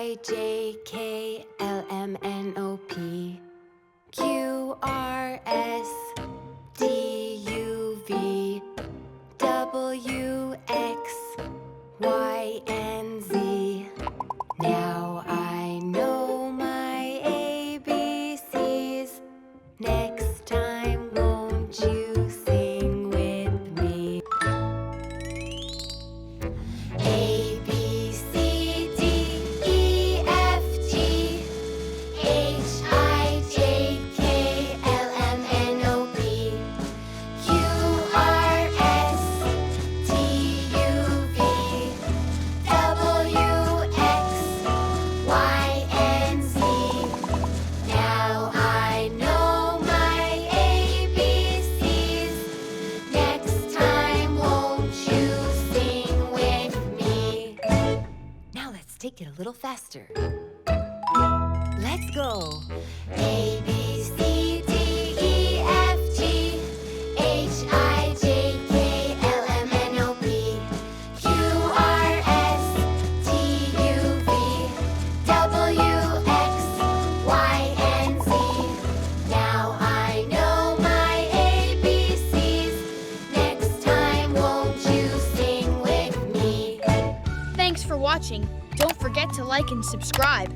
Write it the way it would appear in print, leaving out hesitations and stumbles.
H-I-J-K-L-M-N-O-P Q-R-S-T-U-V W-X-Y-and-Z. Now I know my ABCs. Next time, won't you sing with me? A, B, C, D, E, F, G, H, I, J, K, L, M, N, O, P, Q, R, S, T, U, V, W, X, Y, and Z. Now I know my ABCs. Next time, won't you sing with me? Now let's take it a little faster. Let's go. A, B, C, D, E, F, G, H, I, J, K, L, M, N, O, P, Q, R, S, T, U, V, W, X, Y, and Z. Now I know my ABCs. Next time, won't you sing with me? Thanks for watching. Don't forget to like and subscribe.